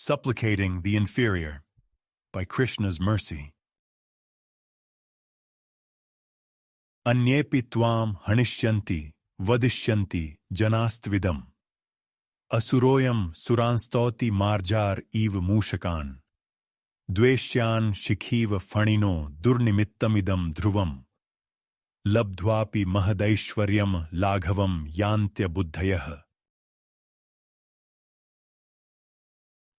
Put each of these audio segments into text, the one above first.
Supplicating the Inferior by Krishna's Mercy. Anyepi tvam hanishyanti vadishyanti janastvidam. Asuroyam suranstoti marjar iv mushakan. Dveshyan shikhiva phanino durnimittamidam dhruvam. Labdhvapi mahadaishwaryam laghavam yantya buddhayah.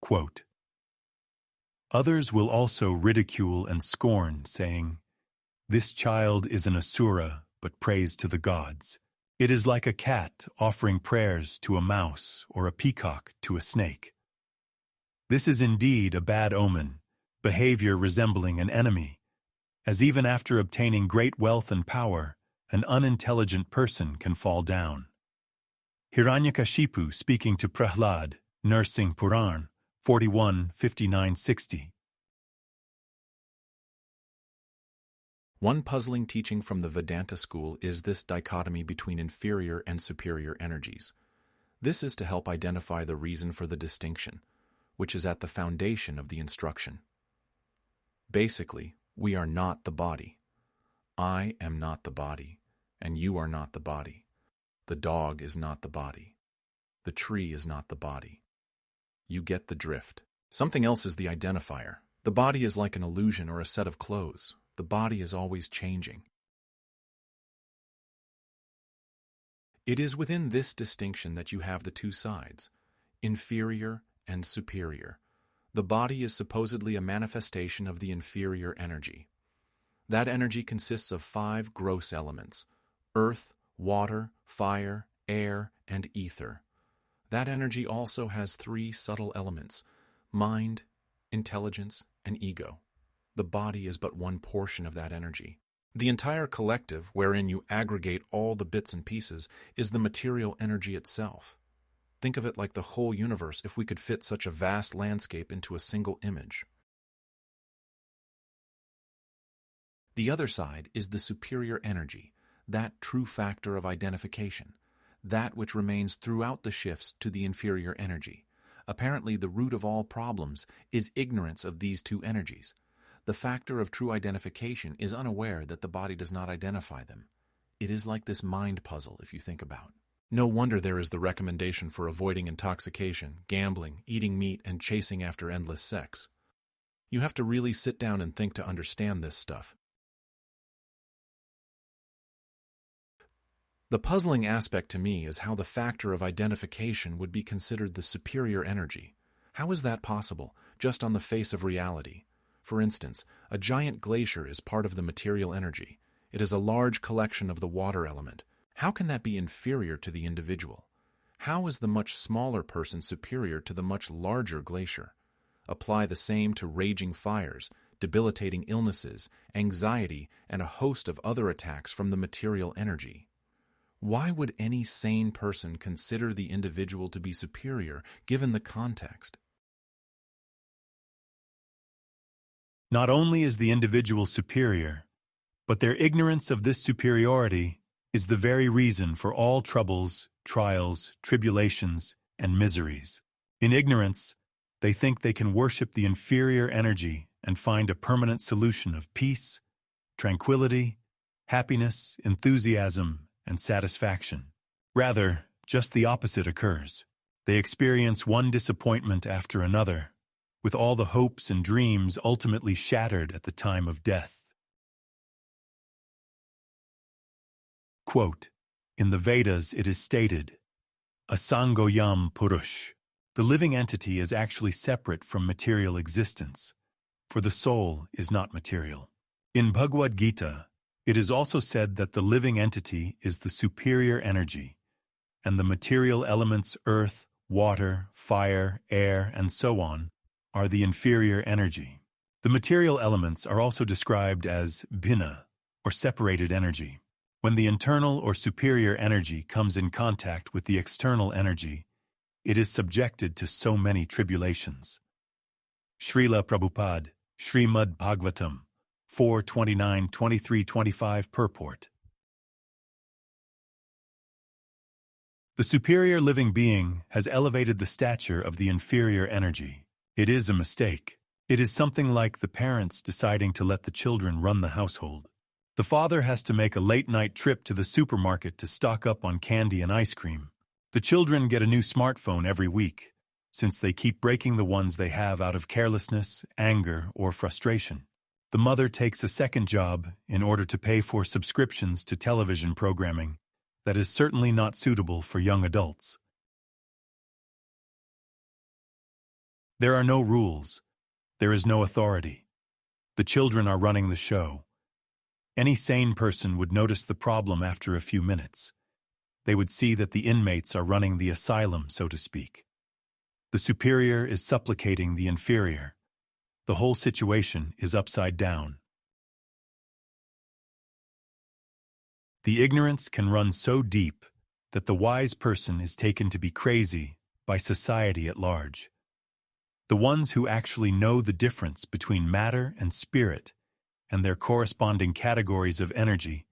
Quote, others will also ridicule and scorn, saying, "This child is an asura, but prays to the gods. It is like a cat offering prayers to a mouse or a peacock to a snake." This is indeed a bad omen, behavior resembling an enemy, as even after obtaining great wealth and power, an unintelligent person can fall down. Hiranyakashipu speaking to Prahlada, Narasimha Purana, 41:59-60. One puzzling teaching from the Vedanta school is this dichotomy between inferior and superior energies. This is to help identify the reason for the distinction, which is at the foundation of the instruction. Basically, we are not the body. I am not the body, and you are not the body. The dog is not the body. The tree is not the body. You get the drift. Something else is the identifier. The body is like an illusion or a set of clothes. The body is always changing. It is within this distinction that you have the two sides, inferior and superior. The body is supposedly a manifestation of the inferior energy. That energy consists of 5 gross elements: earth, water, fire, air, and ether. That energy also has 3 subtle elements: mind, intelligence, and ego. The body is but one portion of that energy. The entire collective, wherein you aggregate all the bits and pieces, is the material energy itself. Think of it like the whole universe if we could fit such a vast landscape into a single image. The other side is the superior energy, that true factor of identification, that which remains throughout the shifts to the inferior energy. Apparently, the root of all problems is ignorance of these two energies. The factor of true identification is unaware that the body does not identify them. It is like this mind puzzle, if you think about. No wonder there is the recommendation for avoiding intoxication, gambling, eating meat, and chasing after endless sex. You have to really sit down and think to understand this stuff. The puzzling aspect to me is how the factor of identification would be considered the superior energy. How is that possible, just on the face of reality? For instance, a giant glacier is part of the material energy. It is a large collection of the water element. How can that be inferior to the individual? How is the much smaller person superior to the much larger glacier? Apply the same to raging fires, debilitating illnesses, anxiety, and a host of other attacks from the material energy. Why would any sane person consider the individual to be superior, given the context? Not only is the individual superior, but their ignorance of this superiority is the very reason for all troubles, trials, tribulations, and miseries. In ignorance, they think they can worship the inferior energy and find a permanent solution of peace, tranquility, happiness, enthusiasm, and satisfaction. Rather, just the opposite occurs. They experience one disappointment after another, with all the hopes and dreams ultimately shattered at the time of death. Quote, in the Vedas it is stated, Asangoyam Purush. The living entity is actually separate from material existence, for the soul is not material. In Bhagavad-gita, it is also said that the living entity is the superior energy, and the material elements earth, water, fire, air, and so on are the inferior energy. The material elements are also described as bhina, or separated energy. When the internal or superior energy comes in contact with the external energy, it is subjected to so many tribulations. Srila Prabhupada, Srimad Bhagavatam, 4:29-23-25 purport. The superior living being has elevated the stature of the inferior energy. It is a mistake. It is something like the parents deciding to let the children run the household. The father has to make a late-night trip to the supermarket to stock up on candy and ice cream. The children get a new smartphone every week, since they keep breaking the ones they have out of carelessness, anger, or frustration. The mother takes a second job in order to pay for subscriptions to television programming that is certainly not suitable for young adults. There are no rules. There is no authority. The children are running the show. Any sane person would notice the problem after a few minutes. They would see that the inmates are running the asylum, so to speak. The superior is supplicating the inferior. The whole situation is upside down. The ignorance can run so deep that the wise person is taken to be crazy by society at large. The ones who actually know the difference between matter and spirit and their corresponding categories of energy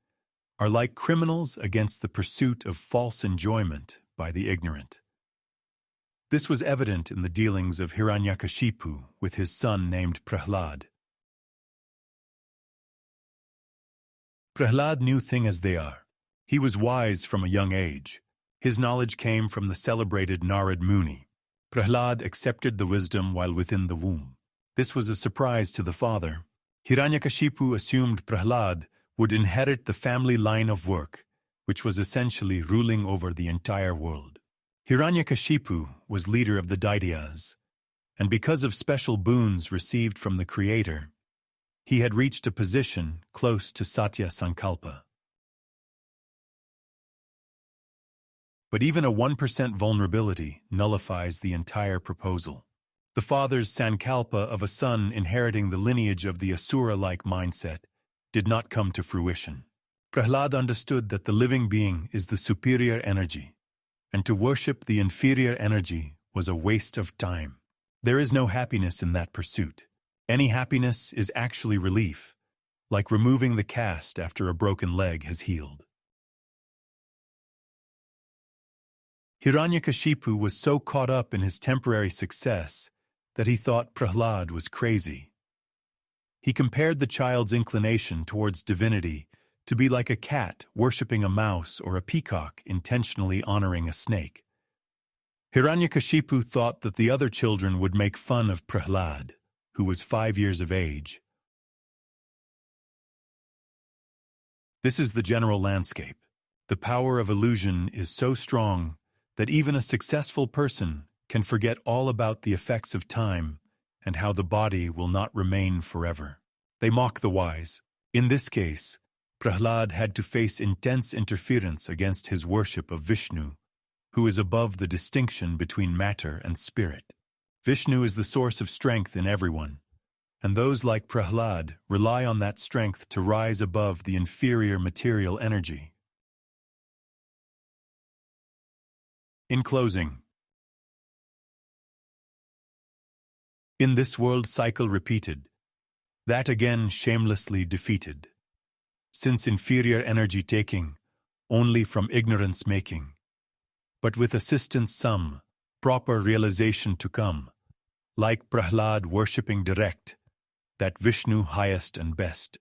are like criminals against the pursuit of false enjoyment by the ignorant. This was evident in the dealings of Hiranyakashipu with his son named Prahlada. Prahlada knew things as they are. He was wise from a young age. His knowledge came from the celebrated Narad Muni. Prahlada accepted the wisdom while within the womb. This was a surprise to the father. Hiranyakashipu assumed Prahlada would inherit the family line of work, which was essentially ruling over the entire world. Hiranyakashipu was leader of the Daityas, and because of special boons received from the Creator, he had reached a position close to Satya Sankalpa. But even a 1% vulnerability nullifies the entire proposal. The father's Sankalpa of a son inheriting the lineage of the asura-like mindset did not come to fruition. Prahlada understood that the living being is the superior energy, and to worship the inferior energy was a waste of time. There is no happiness in that pursuit. Any happiness is actually relief, like removing the cast after a broken leg has healed. Hiranyakashipu was so caught up in his temporary success that he thought Prahlada was crazy. He compared the child's inclination towards divinity to be like a cat worshipping a mouse or a peacock intentionally honoring a snake. Hiranyakashipu thought that the other children would make fun of Prahlada, who was 5 years of age. This is the general landscape. The power of illusion is so strong that even a successful person can forget all about the effects of time and how the body will not remain forever. They mock the wise. In this case, Prahlada had to face intense interference against his worship of Vishnu, who is above the distinction between matter and spirit. Vishnu is the source of strength in everyone, and those like Prahlada rely on that strength to rise above the inferior material energy. In closing, in this world cycle repeated, that again shamelessly defeated, since inferior energy taking, only from ignorance making, but with assistance some, proper realization to come, like Prahlada worshipping direct, that Vishnu highest and best.